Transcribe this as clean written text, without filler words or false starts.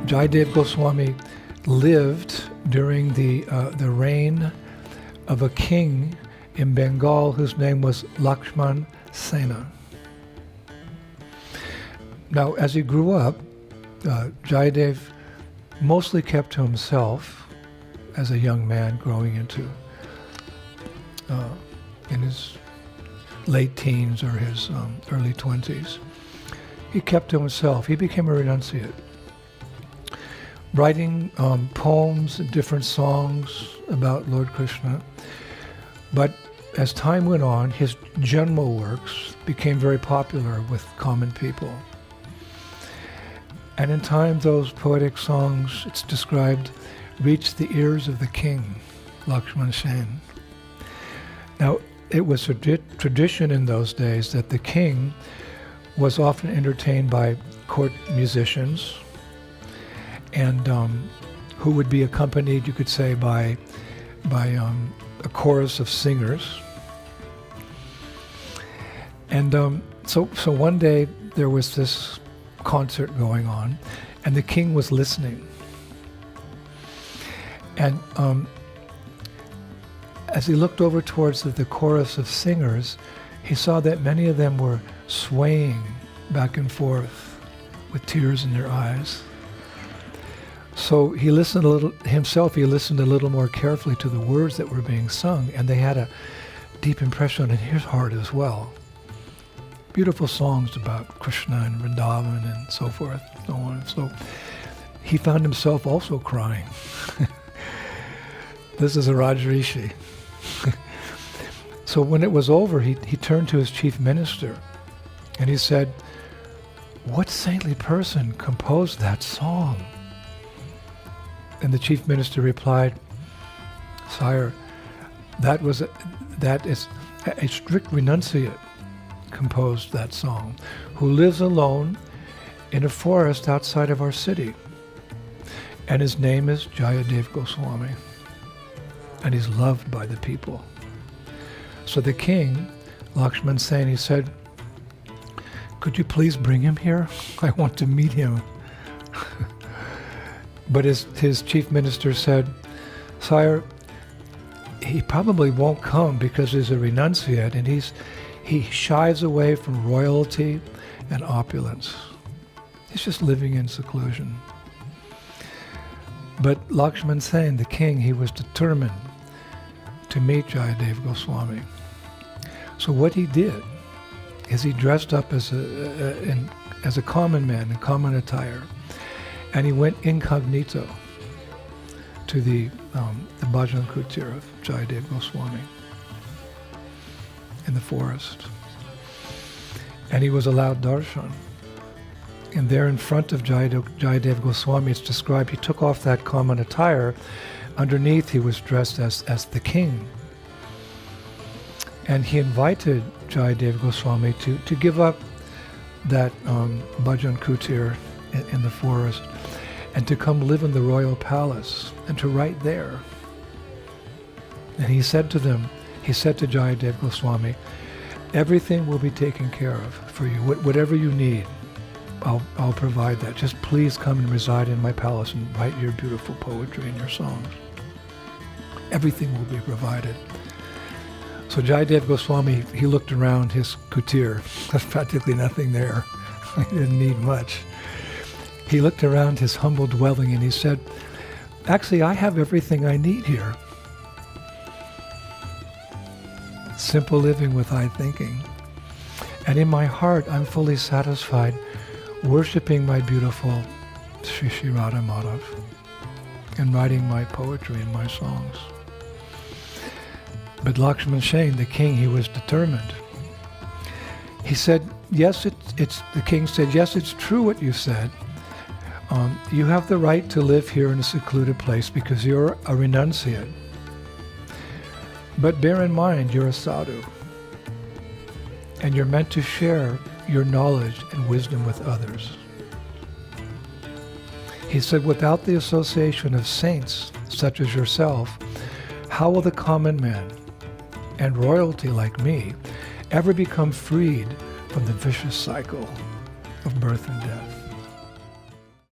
Jayadev Goswami lived during the reign of a king in Bengal whose name was Lakshman Sena. Now, as he grew up, Jayadev mostly kept to himself as a young man growing into in his late teens or his early 20s. He kept to himself. He became a renunciate, writing poems and different songs about Lord Krishna. But as time went on, his general works became very popular with common people. And in time, those poetic songs, it's described, reached the ears of the king, Lakshman Sen. Now, it was a tradition in those days that the king was often entertained by court musicians, and who would be accompanied, you could say, by a chorus of singers. And so one day there was this concert going on, and the king was listening. And as he looked over towards the chorus of singers, he saw that many of them were swaying back and forth with tears in their eyes. So he listened a little himself. He listened a little more carefully to the words that were being sung, and they had a deep impression in his heart as well. Beautiful songs about Krishna and Vrindavan and so forth, so on. So he found himself also crying. This is a Rajrishi. So when it was over, he turned to his chief minister and he said, "What saintly person composed that song?" And the chief minister replied, "Sire, that is a strict renunciate composed that song, who lives alone in a forest outside of our city. And his name is Jayadev Goswami. And he's loved by the people." So the king, Lakshman Sen, he said, "Could you please bring him here? I want to meet him." But his chief minister said, "Sire, he probably won't come because he's a renunciate, and he shies away from royalty and opulence. He's just living in seclusion." But Lakshman Sen, the king, he was determined to meet Jayadev Goswami. So what he did is he dressed up as a common man in common attire, and he went incognito to the bhajan kutir of Jayadev Goswami in the forest. And he was allowed darshan. And there in front of Jayadev Goswami, it's described, he took off that common attire. Underneath, he was dressed as the king. And he invited Jayadev Goswami to give up that bhajan kutir in the forest and to come live in the royal palace and to write there. And he said to Jayadev Goswami, "Everything will be taken care of for you. Whatever you need, I'll provide that. Just please come and reside in my palace and write your beautiful poetry and your songs. Everything will be provided." So Jayadev Goswami, he looked around his kutir. There's practically nothing there. He didn't need much. He looked around his humble dwelling and he said, "Actually, I have everything I need here. Simple living with high thinking. And in my heart, I'm fully satisfied worshipping my beautiful Sri Sri Radha Madhav and writing my poetry and my songs." But Lakshman Sen, the king, he was determined. He said, the king said, "Yes, it's true what you said. You have the right to live here in a secluded place because you're a renunciate. But bear in mind, you're a sadhu. And you're meant to share your knowledge and wisdom with others." He said, "Without the association of saints such as yourself, how will the common man and royalty like me ever become freed from the vicious cycle of birth and death?"